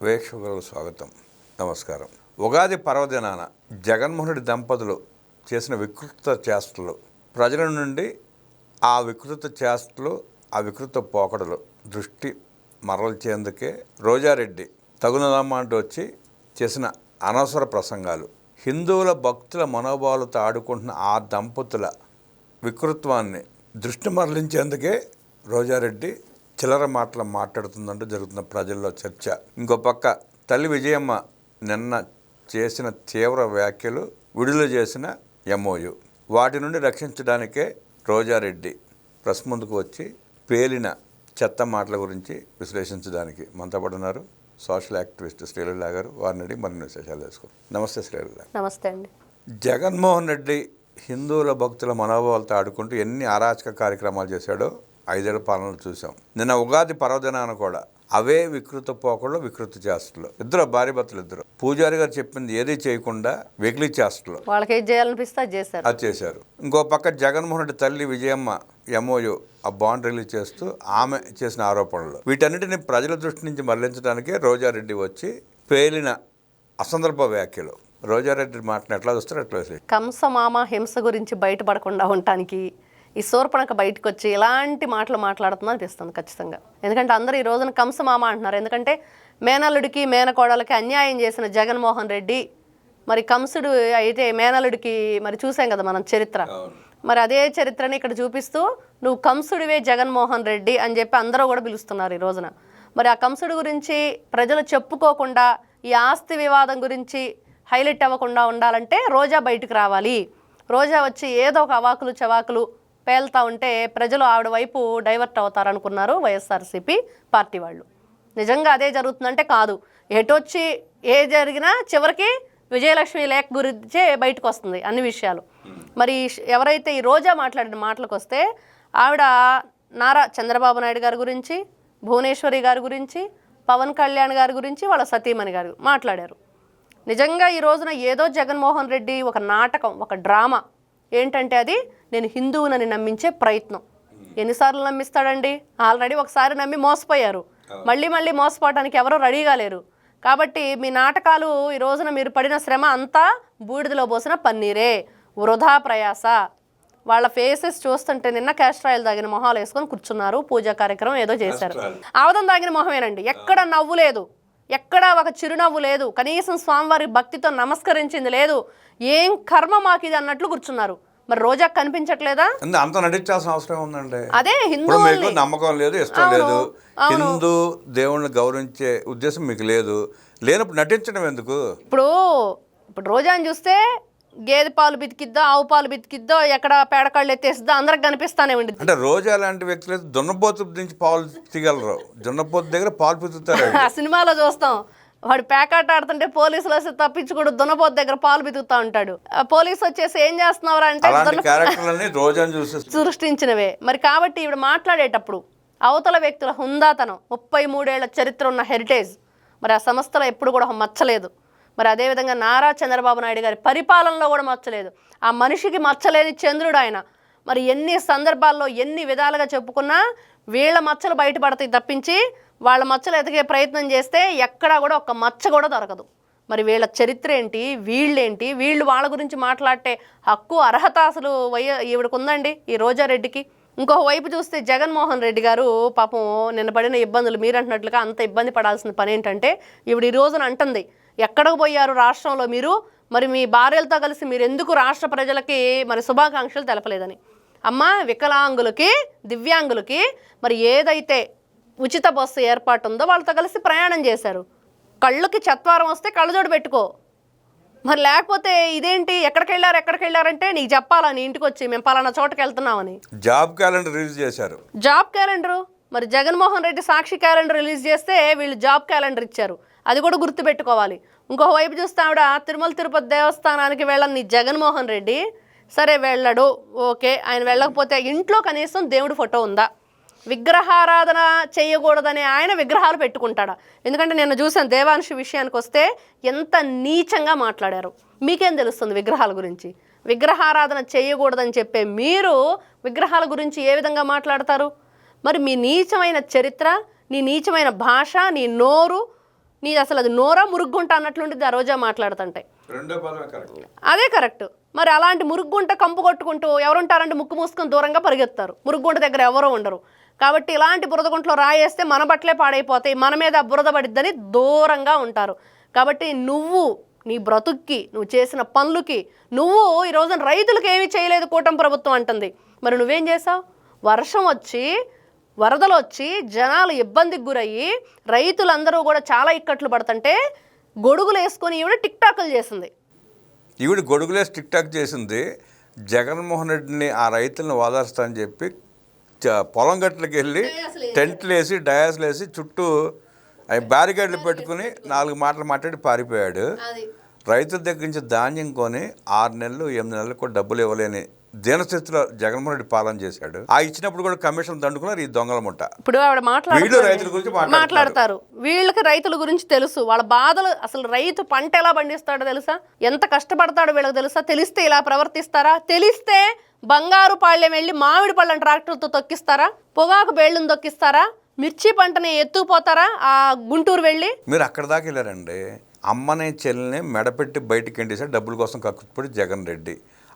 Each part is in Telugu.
వీక్షకులకు స్వాగతం, నమస్కారం. ఉగాది పర్వదినాన జగన్మోహన్ రెడ్డి దంపతులు చేసిన వికృత చేష్టలు ప్రజల నుండి ఆ వికృత చేష్టలు, ఆ వికృత పోకడలు దృష్టి మరల్చేందుకే రోజారెడ్డి తగునదమ్మా అంటూ వచ్చి చేసిన అనవసర ప్రసంగాలు, హిందువుల భక్తుల మనోభావాలతో ఆడుకుంటున్న ఆ దంపతుల వికృత్వాన్ని దృష్టి మరలించేందుకే రోజారెడ్డి చిల్లర మాటలు మాట్లాడుతుందంటూ జరుగుతున్న ప్రజల్లో చర్చ. ఇంకో పక్క తల్లి విజయమ్మ నిన్న చేసిన తీవ్ర వ్యాఖ్యలు, విడుదల చేసిన MOU, వాటి నుండి రక్షించడానికే రోజారెడ్డి ప్రెస్ ముందుకు వచ్చి పేలిన చెత్త మాటల గురించి విశ్లేషించడానికి మనతో పాటు ఉన్నారు సోషల్ యాక్టివిస్ట్ శ్రీలీల గారు. వారిని అడిగి మరిన్ని విశేషాలు తెలుసుకోండి. నమస్తే శ్రీలీల. నమస్తే అండి. జగన్మోహన్ రెడ్డి హిందువుల భక్తుల మనోభావాలతో ఆడుకుంటూ ఎన్ని అరాచక కార్యక్రమాలు చేశాడో 5 ఏళ్ల పాలనలు చూసాం. నిన్న ఉగాది పర్వదినాన కూడా అవే వికృత పోకళ్ళు, వికృత చేష్టలు. ఇద్దరు భార్యాభర్తలు ఇద్దరు పూజారి గారు చెప్పింది ఏది చేయకుండా వెకిలి చేష్టలు, వాళ్ళకి ఏది చేయాలనిపిస్తే అది చేశారు. ఇంకో పక్క జగన్మోహన్ రెడ్డి తల్లి విజయమ్మ MOU ఆ బాండ్ రిలీజ్ చేస్తూ ఆమె చేసిన ఆరోపణలు, వీటన్నిటిని ప్రజల దృష్టి నుంచి మళ్లించడానికే రోజారెడ్డి వచ్చి పేలిన అసందర్భ వ్యాఖ్యలు. రోజారెడ్డి మాటను ఎట్లా చూస్తారు ఎట్లా? కంసమామ హింస గురించి బయటపడకుండా ఉండటానికి ఈ శూర్పణఖ బయటకు వచ్చి ఇలాంటి మాటలు మాట్లాడుతుందని అనిపిస్తుంది ఖచ్చితంగా. ఎందుకంటే అందరూ ఈ రోజున కంసమామ అంటున్నారు. ఎందుకంటే మేనల్లుడికి మేనకోడలకి అన్యాయం చేసిన జగన్మోహన్ రెడ్డి మరి కంసుడు అయితే మేనల్లుడికి మరి చూసాం కదా మనం చరిత్ర. మరి అదే చరిత్రని ఇక్కడ చూపిస్తూ నువ్వు కంసుడివే జగన్మోహన్ రెడ్డి అని చెప్పి అందరూ కూడా పిలుస్తున్నారు ఈ రోజున. మరి ఆ కంసుడు గురించి ప్రజలు చెప్పుకోకుండా ఈ ఆస్తి వివాదం గురించి హైలైట్ అవ్వకుండా ఉండాలంటే రోజా బయటకు రావాలి. రోజా వచ్చి ఏదో ఒక అవాకులు చవాకులు పేలుతూ ఉంటే ప్రజలు ఆవిడ వైపు డైవర్ట్ అవుతారనుకున్నారు వైఎస్ఆర్సీపీ పార్టీ వాళ్ళు. నిజంగా అదే జరుగుతుందంటే కాదు. ఎటొచ్చి ఏ జరిగినా చివరికి విజయలక్ష్మి లేఖ గురించే బయటకు వస్తుంది అన్ని విషయాలు. మరి ఎవరైతే ఈ రోజా మాట్లాడిన మాటలకు వస్తే ఆవిడ నారా చంద్రబాబు నాయుడు గారి గురించి, భువనేశ్వరి గారి గురించి, పవన్ కళ్యాణ్ గారి గురించి, వాళ్ళ సతీమణి గారు మాట్లాడారు. నిజంగా ఈ రోజున ఏదో జగన్మోహన్ రెడ్డి ఒక నాటకం, ఒక డ్రామా. ఏంటంటే అది నేను హిందువునని నమ్మించే ప్రయత్నం. ఎన్నిసార్లు నమ్మిస్తాడండి? ఆల్రెడీ ఒకసారి నమ్మి మోసపోయారు. మళ్ళీ మోసపోవడానికి ఎవరూ రెడీగా లేరు. కాబట్టి మీ నాటకాలు ఈ రోజున మీరు పడిన శ్రమ అంతా బూడిదలో పోసిన పన్నీరే, వృధా ప్రయాస. వాళ్ళ ఫేసెస్ చూస్తుంటే నిన్న క్యాస్టర్ ఆయిల్ తాగిన మొహాలు వేసుకొని కూర్చున్నారు. పూజా కార్యక్రమం ఏదో చేశారు. ఆవదం తాగిన మొహమేనండి. ఎక్కడ నవ్వు లేదు, ఎక్కడా ఒక చిరునవ్వు లేదు, కనీసం స్వామివారి భక్తితో నమస్కరించింది లేదు. ఏం కర్మ మాకు ఇది అన్నట్లు కూర్చున్నారు. మరి రోజా కనిపించట్లేదా? అంత నటించాల్సిన అవసరం ఉందండి. అదే హిందూ నమ్మకం లేదు, ఇష్టం లేదు, హిందూ దేవుణ్ణి గౌరవించే ఉద్దేశం మీకు లేదు. లేనప్పుడు నటించడం ఎందుకు? ఇప్పుడు రోజాని చూస్తే గేదె పాలు బితికిద్దో, ఆవు పాలు బితికిద్దో, ఎక్కడ పేడకాళ్ళు ఎత్తేసిద్దో అందరికి కనిపిస్తానే ఉండింది. అంటే రోజా లాంటి వ్యక్తులు అయితే దున్నపోతు నుంచి పాలు తీగలరు, దున్నపోతు దగ్గర పాలు పితుకుతారు. ఆ సినిమాలో చూస్తాం, వాడు పేకాట ఆడుతుంటే పోలీసులు వస్తే తప్పించుకోడు, దున్నపోతు దగ్గర పాలు బితుకుతా ఉంటాడు. పోలీసు వచ్చేసి ఏం చేస్తున్నారా అంటే సృష్టించినవే. మరి కాబట్టి ఇప్పుడు మాట్లాడేటప్పుడు అవతల వ్యక్తుల హుందాతనం, 33 ఏళ్ల చరిత్ర ఉన్న హెరిటేజ్ మరి ఆ సంస్థలో ఎప్పుడు కూడా మచ్చలేదు. మరి అదేవిధంగా నారా చంద్రబాబు నాయుడు గారి పరిపాలనలో కూడా మచ్చలేదు. ఆ మనిషికి మచ్చలేని చంద్రుడు ఆయన. మరి ఎన్ని సందర్భాల్లో ఎన్ని విధాలుగా చెప్పుకున్నా వీళ్ళ మచ్చలు బయటపడతాయి తప్పించి వాళ్ళ మచ్చలు ఎతికే ప్రయత్నం చేస్తే ఎక్కడా కూడా ఒక మచ్చ కూడా దొరకదు. మరి వీళ్ళ చరిత్ర ఏంటి, వీళ్ళేంటి, వీళ్ళు వాళ్ళ గురించి మాట్లాడే హక్కు, అర్హత అసలు ఈవిడకు ఉందండి ఈ రోజారెడ్డికి. ఇంకొక వైపు చూస్తే జగన్మోహన్ రెడ్డి గారు పాపం నిన్న పడిన ఇబ్బందులు మీరు అంటున్నట్లుగా అంత ఇబ్బంది పడాల్సిన పని ఏంటంటే ఈవిడ ఈ రోజున అంటుంది, ఎక్కడికి పోయారు రాష్ట్రంలో మీరు, మరి మీ భార్యలతో కలిసి మీరు ఎందుకు రాష్ట్ర ప్రజలకి మరి శుభాకాంక్షలు తెలపలేదని. అమ్మ, వికలాంగులకి, దివ్యాంగులకి మరి ఏదైతే ఉచిత బస్సు ఏర్పాటు ఉందో వాళ్ళతో కలిసి ప్రయాణం చేశారు. కళ్ళుకి చత్వారం వస్తే కళ్ళజోడు పెట్టుకో, మరి లేకపోతే ఇదేంటి ఎక్కడికి వెళ్ళారంటే నీకు చెప్పాలా, నీ ఇంటికి వచ్చి మేము పలానా చోటకి వెళ్తున్నామని. జాబ్ క్యాలెండర్ రిలీజ్ చేశారు. జాబ్ క్యాలెండరు మరి జగన్మోహన్ రెడ్డి సాక్షి క్యాలెండర్ రిలీజ్ చేస్తే వీళ్ళు జాబ్ క్యాలెండర్ ఇచ్చారు. అది కూడా గుర్తుపెట్టుకోవాలి. ఇంకొక వైపు చూస్తే ఆవిడ తిరుమల తిరుపతి దేవస్థానానికి వెళ్ళని జగన్మోహన్ రెడ్డి సరే వెళ్ళడు, ఓకే, ఆయన వెళ్ళకపోతే ఇంట్లో కనీసం దేవుడి ఫోటో ఉందా? విగ్రహారాధన చేయకూడదని ఆయన విగ్రహాలు పెట్టుకుంటాడా? ఎందుకంటే నేను చూసాను దేవాంశి విషయానికి వస్తే ఎంత నీచంగా మాట్లాడారు. మీకేం తెలుస్తుంది విగ్రహాల గురించి? విగ్రహారాధన చేయకూడదని చెప్పే మీరు విగ్రహాల గురించి ఏ విధంగా మాట్లాడతారు? మరి మీ నీచమైన చరిత్ర, నీ నీచమైన భాష, నీ నోరు, నీది అసలు అది నోరా మురుగుంట అన్నట్లుంటుంది ఆ రోజా మాట్లాడుతుంటే. రెండో పదమే కరెక్ట్. అదే కరెక్ట్. మరి అలాంటి మురుగుంట కంపు కొట్టుకుంటూ ఎవరుంటారంటే ముక్కు మూసుకొని దూరంగా పరిగెత్తారు. మురుగుంట దగ్గర ఎవరో ఉండరు. కాబట్టి ఇలాంటి బురదగుంటలో రాయేస్తే మన బట్టలే పాడైపోతాయి, మన మీద బురద పడిద్దని దూరంగా ఉంటారు. కాబట్టి నువ్వు నీ బ్రతుక్కి, నువ్వు చేసిన పనులకి, నువ్వు ఈ రోజున రైతులకు ఏమీ చేయలేదు కూటమి ప్రభుత్వం అంటుంది. మరి నువ్వేం చేసావు? వర్షం వచ్చి వరదలు వచ్చి జనాలు ఇబ్బందికి గురయ్యి రైతులందరూ కూడా చాలా ఇక్కట్లు పడుతుంటే గొడుగులు వేసుకొని ఈవిడ టిక్ టాక్లు చేసింది. ఈవిడ గొడుగులేసి టిక్ టాక్ చేసింది. జగన్మోహన్ రెడ్డిని ఆ రైతులను ఓదార్స్తా అని చెప్పి పొలం గట్లకి వెళ్ళి టెంట్లు వేసి డయాస్లు వేసి చుట్టూ బ్యారికేడ్లు పెట్టుకుని 4 మాటలు మాట్లాడి పారిపోయాడు. రైతుల దగ్గర నుంచి ధాన్యం కొని 6 నెలలు 8 నెలలకు కూడా డబ్బులు ఇవ్వలేని దీనస్థితిలో జగన్మోహన్ రెడ్డి పాలన చేశాడు. ఆ ఇచ్చినప్పుడు కూడా కమిషన్ దండుకున్నారు ఈ దొంగల ముఠ. ఇప్పుడు ఆవిడ రైతుల గురించి మాట్లాడతారు. వీళ్ళకి రైతుల గురించి తెలుసు, వాళ్ళ బాధలు. అసలు రైతు పంట ఎలా పండిస్తాడో తెలుసా, ఎంత కష్టపడతాడో వీళ్ళకి తెలుసా? తెలిస్తే ఇలా ప్రవర్తిస్తారా? తెలిస్తే బంగారు పాళ్యం వెళ్ళి మామిడి పళ్ళని ట్రాక్టర్తో తొక్కిస్తారా? పొగాకు బేళ్లను తొక్కిస్తారా? మిర్చి పంటని ఎత్తుకుపోతారా ఆ గుంటూరు వెళ్ళి? మీరు అక్కడ దాకా వెళ్ళారండి. అమ్మనే చెల్లిని మెడపెట్టి బయటికి ఎండేసాడు డబ్బుల కోసం కక్కుపడి జగన్ రెడ్డి.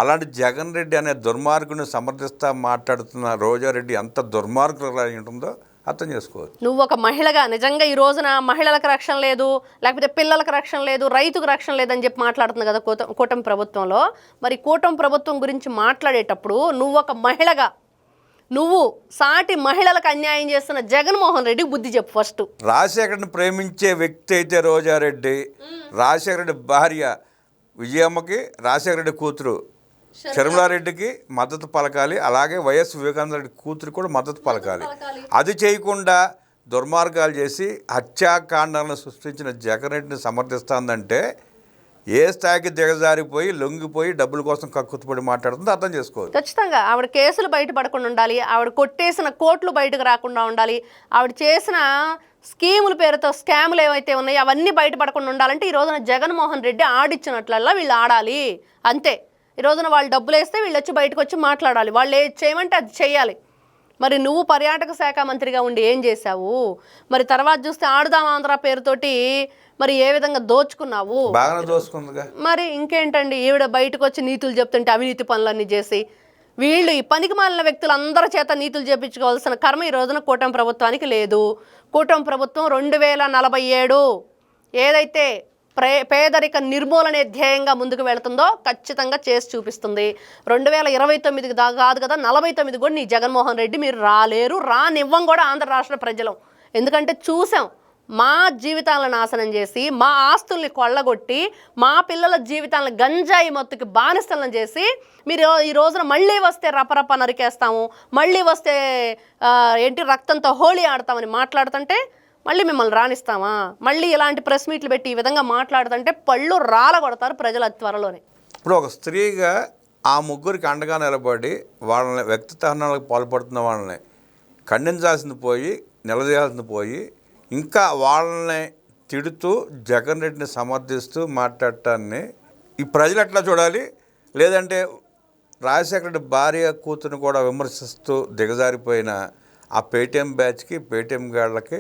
అలాంటి జగన్ రెడ్డి అనే దుర్మార్గుని సమర్థిస్తా మాట్లాడుతున్న రోజారెడ్డి ఎంత దుర్మార్గులు ఉంటుందో అర్థం చేసుకోవచ్చు. నువ్వు ఒక మహిళగా నిజంగా ఈ రోజున మహిళలకు రక్షణ లేదు, లేకపోతే పిల్లలకు రక్షణ లేదు, రైతుకు రక్షణ లేదని చెప్పి మాట్లాడుతుంది కదా కూటమి ప్రభుత్వంలో. మరి కూటమి ప్రభుత్వం గురించి మాట్లాడేటప్పుడు నువ్వు ఒక మహిళగా, నువ్వు సాటి మహిళలకు అన్యాయం చేస్తున్న జగన్మోహన్ రెడ్డికి బుద్ధి చెప్పు ఫస్ట్. రాజశేఖర్ని ప్రేమించే వ్యక్తి అయితే రోజారెడ్డి, రాజశేఖర రెడ్డి భార్య విజయమ్మకి రాజశేఖర రెడ్డి కూతురు షర్మిలారెడ్డికి మద్దతు పలకాలి. అలాగే వైఎస్ వివేకానంద రెడ్డి కూతురు కూడా మద్దతు పలకాలి. అది చేయకుండా దుర్మార్గాలు చేసి హత్యాకాండాలను సృష్టించిన జగన్ రెడ్డిని సమర్థిస్తుందంటే ఏ స్థాయికి దిగజారిపోయి లొంగిపోయి డబ్బుల కోసం కక్కుతుపడి మాట్లాడుతుందో అర్థం చేసుకోవచ్చు. ఖచ్చితంగా ఆవిడ కేసులు బయటపడకుండా ఉండాలి, ఆవిడ కొట్టేసిన కోట్లు బయటకు రాకుండా ఉండాలి, ఆవిడ చేసిన స్కీముల పేరుతో స్కాములు ఏవైతే ఉన్నాయో అవన్నీ బయటపడకుండా ఉండాలంటే ఈ రోజున జగన్మోహన్ రెడ్డి ఆడిచ్చినట్లల్లా వీళ్ళు ఆడాలి అంతే. ఈ రోజున వాళ్ళు డబ్బులు వేస్తే వీళ్ళు వచ్చి బయటకు వచ్చి మాట్లాడాలి, వాళ్ళు ఏది చేయమంటే అది చేయాలి. మరి నువ్వు పర్యాటక శాఖ మంత్రిగా ఉండి ఏం చేశావు? మరి తర్వాత చూస్తే ఆడుదాం ఆంధ్ర పేరుతోటి మరి ఏ విధంగా దోచుకున్నావు? బాగా దోచుకుందిగా. మరి ఇంకేంటండి, ఈవిడ బయటకు వచ్చి నీతులు చెప్తుంటే అవినీతి పనులన్నీ చేసి వీళ్ళు ఈ పనికి మాలిన వ్యక్తులందరి చేత నీతులు చేపించుకోవాల్సిన కర్మ ఈ రోజున కూటమి ప్రభుత్వానికి లేదు. కూటమి ప్రభుత్వం 2047 ఏదైతే పేదరిక నిర్మూలనే ధ్యేయంగా ముందుకు వెళుతుందో ఖచ్చితంగా చేసి చూపిస్తుంది. 2029 కాదు కదా, 49 కూడా నీ జగన్మోహన్ రెడ్డి మీరు రాలేరు, రానివ్వం కూడా ఆంధ్ర రాష్ట్ర ప్రజలు. ఎందుకంటే చూసాం, మా జీవితాలను నాశనం చేసి, మా ఆస్తుల్ని కొల్లగొట్టి, మా పిల్లల జీవితాలను గంజాయి మత్తుకి బానిసలను చేసి మీరు ఈ రోజున మళ్ళీ వస్తే రపరప నరికేస్తాము, మళ్ళీ వస్తే రక్తంతో హోళీ ఆడతామని మాట్లాడుతుంటే మళ్ళీ మిమ్మల్ని రాణిస్తామా? మళ్ళీ ఇలాంటి ప్రెస్ మీట్లు పెట్టి ఈ విధంగా మాట్లాడుతుంటే పళ్ళు రాలగొడతారు ప్రజలు అతి త్వరలోనే. ఇప్పుడు ఒక స్త్రీగా ఆ ముగ్గురికి అండగా నిలబడి వాళ్ళని వ్యక్తిత్వాలకు పాల్పడుతున్న వాళ్ళని ఖండించాల్సింది పోయి, నిలదీయాల్సింది పోయి, ఇంకా వాళ్ళని తిడుతూ జగన్ రెడ్డిని సమర్థిస్తూ మాట్లాడటాన్ని ఈ ప్రజలు ఎట్లా చూడాలి? లేదంటే రాజశేఖర రెడ్డి భార్య కూతురుని కూడా విమర్శిస్తూ దిగజారిపోయిన ఆ పేటీఎం బ్యాచ్కి, పేటీఎం గాళ్ళకి,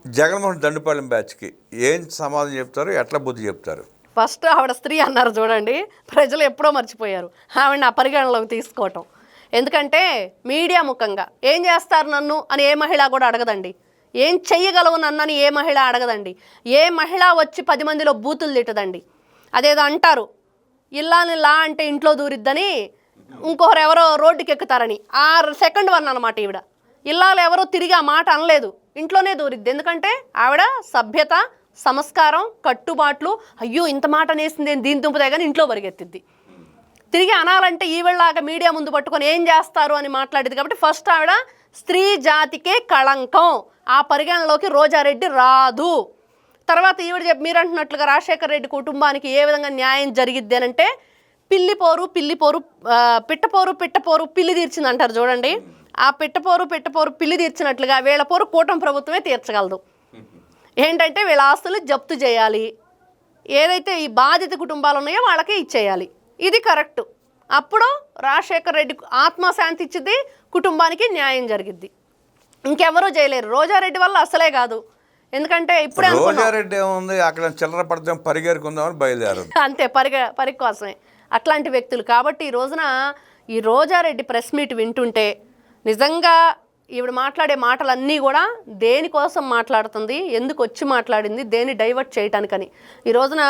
జగన్మోహన్ దండుపాలెం బ్యాచ్కి ఏం సమాధానం చెప్తారు, ఎట్లా బుద్ధి చెప్తారు? ఫస్ట్ ఆవిడ స్త్రీ అన్నారు చూడండి, ప్రజలు ఎప్పుడో మర్చిపోయారు ఆవిడని ఆ పరిగణలోకి తీసుకోవటం. ఎందుకంటే మీడియా ముఖంగా ఏం చేస్తారు నన్ను అని ఏ మహిళ కూడా అడగదండి, ఏం చెయ్యగలవు నన్నని ఏ మహిళ అడగదండి, ఏ మహిళ వచ్చి 10 మందిలో బూతులు తిట్టదండి. అదేదో అంటారు, ఇల్లాని లా అంటే ఇంట్లో దూరిద్దని, ఇంకొకరు ఎవరో రోడ్డుకి ఎక్కుతారని. ఆ సెకండ్ వన్ అనమాట ఈవిడ. ఇల్లాలు ఎవరో తిరిగి ఆ మాట అనలేదు, ఇంట్లోనే దూరిద్ది. ఎందుకంటే ఆవిడ సభ్యత, సంస్కారం, కట్టుబాట్లు, అయ్యో ఇంత మాట అనేసింది దీని దుంపుతాయి కానీ ఇంట్లో పరిగెత్తిద్ది. తిరిగి అనాలంటే ఈవిడలాగా మీడియా ముందు పట్టుకొని ఏం చేస్తారు అని మాట్లాడేది. కాబట్టి ఫస్ట్ ఆవిడ స్త్రీ జాతికే కళంకం, ఆ పరిగణలోకి రోజారెడ్డి రాదు. తర్వాత ఈవిడ మీరు అంటున్నట్లుగా రాజశేఖర రెడ్డి కుటుంబానికి ఏ విధంగా న్యాయం జరిగిద్ది అని అంటే, పిల్లిపోరు పిట్టపోరు పిల్లి తీర్చింది అంటారు చూడండి. ఆ పిట్టపోరు పిల్లి తీర్చినట్లుగా వీళ్ళ పోరు కూటమి ప్రభుత్వమే తీర్చగలదు. ఏంటంటే వీళ్ళ ఆస్తులు జప్తు చేయాలి, ఏదైతే ఈ బాధిత కుటుంబాలు ఉన్నాయో వాళ్ళకే ఇచ్చేయాలి. ఇది కరెక్ట్. అప్పుడు రాజశేఖర రెడ్డి ఆత్మశాంతి ఇచ్చింది, కుటుంబానికి న్యాయం జరిగిద్ది. ఇంకెవరూ చేయలేరు. రోజారెడ్డి వల్ల అసలే కాదు, ఎందుకంటే ఇప్పుడే అనుకున్నాం రోజారెడ్డి ఏముంది అక్కడ చిల్లర పడతాం పరిగెరుకుందామని బయలుదేరు. అంతే పరి కోసమే అట్లాంటి వ్యక్తులు. కాబట్టి ఈ రోజున ఈ రోజారెడ్డి ప్రెస్ మీట్ వింటుంటే నిజంగా ఈవిడ మాట్లాడే మాటలన్నీ కూడా దేనికోసం మాట్లాడుతుంది, ఎందుకు వచ్చి మాట్లాడింది, దేన్ని డైవర్ట్ చేయటానికని. ఈ రోజున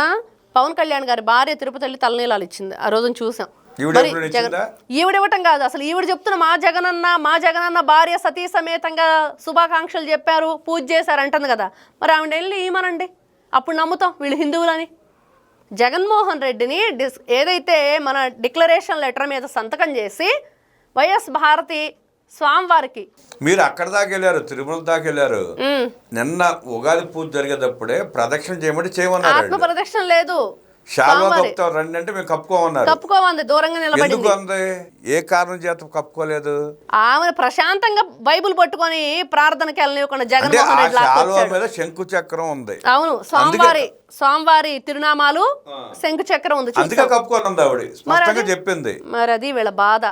పవన్ కళ్యాణ్ గారి భార్య తిరుపతి వెళ్ళి తలనీలాలు ఇచ్చింది, ఆ రోజున చూసాం. మరి ఈవిడ ఇవ్వటం కాదు, అసలు ఈవిడ చెప్తున్న మా జగనన్న భార్య సతీ సమేతంగా శుభాకాంక్షలు చెప్పారు, పూజ చేశారు అంటుంది కదా. మరి ఆవిడ వెళ్ళి ఏమనండి, అప్పుడు నమ్ముతాం వీళ్ళు హిందువులని. జగన్మోహన్ రెడ్డిని ఏదైతే మన డిక్లరేషన్ లెటర్ మీద సంతకం చేసి వైఎస్ భారతి స్వామివారికి మీరు అక్కడ దాకా వెళ్ళారు, తిరుమల దాకా వెళ్ళారు. నిన్న ఉగాది పూజ జరిగేటప్పుడే ప్రదక్షిణ చేయమంటే చేయమన్నారు. ఆత్మ ప్రదక్షిణ లేదు, రండి అంటే మేము కప్పుకోమన్నారు. కప్పుకోమంది, దూరంగా నిలబడింది. ఏ కారణం చేత కప్పుకోలేదు? ఆమె ప్రశాంతంగా బైబుల్ పట్టుకొని ప్రార్థనకి వెళ్ళనివ్వకుండా జగన్మోహన్ రెడ్డి మీద శంకు చక్రం ఉంది. అవును, స్వామివారి తిరునామాలు శంకు చక్రం ఉంది, అందుకే కప్పుకోనుంది ఆవిడ స్పష్టంగా చెప్పింది. మరి అది వీళ్ళ బాధ.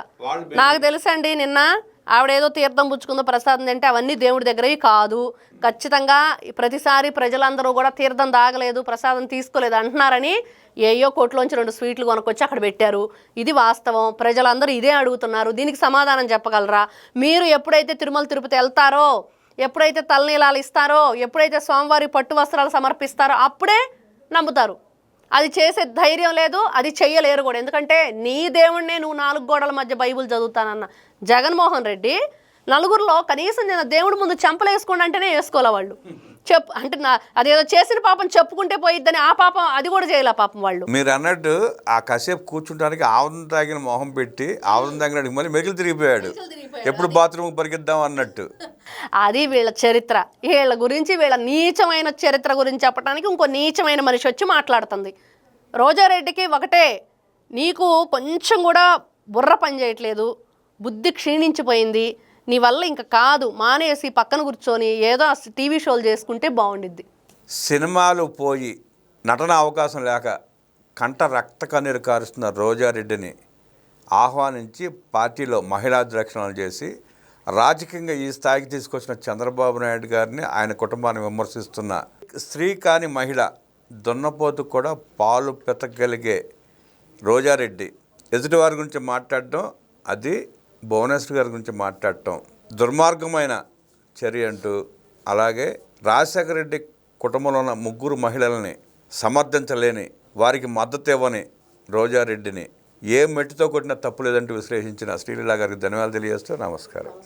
నాకు తెలుసండి, నిన్న ఆవిడ ఏదో తీర్థం పుచ్చుకుందో ప్రసాదం అంటే అవన్నీ దేవుడి దగ్గరవి కాదు. ఖచ్చితంగా ప్రతిసారి ప్రజలందరూ కూడా తీర్థం తాగలేదు, ప్రసాదం తీసుకోలేదు అంటున్నారని ఏయో కోట్లోంచి 2 స్వీట్లు కొనుక్కొచ్చి అక్కడ పెట్టారు. ఇది వాస్తవం, ప్రజలందరూ ఇదే అడుగుతున్నారు. దీనికి సమాధానం చెప్పగలరా? మీరు ఎప్పుడైతే తిరుమల తిరుపతి వెళ్తారో, ఎప్పుడైతే తలనీలాలు ఇస్తారో, ఎప్పుడైతే స్వామివారి పట్టు వస్త్రాలు సమర్పిస్తారో అప్పుడే నమ్ముతారు. అది చేసే ధైర్యం లేదు, అది చెయ్యలేరు కూడా. ఎందుకంటే నీ దేవుణ్ణే నువ్వు 4 గోడల మధ్య బైబుల్ చదువుతానన్న జగన్మోహన్ రెడ్డి నలుగురిలో కనీసం నేను దేవుడి ముందు చెంపలు వేసుకోండి అంటేనే వేసుకోలే వాళ్ళు. అంటే అదేదో చేసిన పాపం చెప్పుకుంటే పోయిద్దని ఆ పాపం అది కూడా చేయలే పాపం వాళ్ళు. మీరు అన్నట్టు ఆ కాసేపు కూర్చుంటానికి ఆవుదం తాగిన మొహం పెట్టి ఆవుదం తాగినాడు మళ్ళీ మెగిలి తిరిగిపోయాడు, ఎప్పుడు బాత్రూమ్ పరిగెద్దాం అన్నట్టు. అది వీళ్ళ చరిత్ర. వీళ్ళ గురించి, వీళ్ళ నీచమైన చరిత్ర గురించి చెప్పడానికి ఇంకో నీచమైన మనిషి వచ్చి మాట్లాడుతుంది. రోజారెడ్డికి ఒకటే, నీకు కొంచెం కూడా బుర్ర పని చేయట్లేదు, బుద్ధి క్షీణించిపోయింది, నీ వల్ల ఇంకా కాదు, మానేసి పక్కన కూర్చొని ఏదో టీవీ షోలు చేసుకుంటే బాగుండిద్ది. సినిమాలు పోయి నటన అవకాశం లేక కంట రక్త కన్నీరు కారుస్తున్న రోజారెడ్డిని ఆహ్వానించి పార్టీలో మహిళాధ్యక్షణలు చేసి రాజకీయంగా ఈ స్థాయికి తీసుకొచ్చిన చంద్రబాబు నాయుడు గారిని, ఆయన కుటుంబాన్ని విమర్శిస్తున్న స్త్రీ కాని మహిళ, దున్నపోతు కూడా పాలు పెతకగలిగే రోజారెడ్డి ఎదుటివారి గురించి మాట్లాడటం, అది భువనేశ్వర్ గారి గురించి మాట్లాడటం దుర్మార్గమైన చర్య అంటూ, అలాగే రాజశేఖర రెడ్డి కుటుంబంలో ఉన్న 3 మహిళలని సమర్థించలేని, వారికి మద్దతు ఇవ్వని రోజారెడ్డిని ఏ మెట్టుతో కొట్టినా తప్పు లేదంటూ విశ్లేషించిన శ్రీలీల గారికి ధన్యవాదాలు తెలియజేస్తూ నమస్కారం.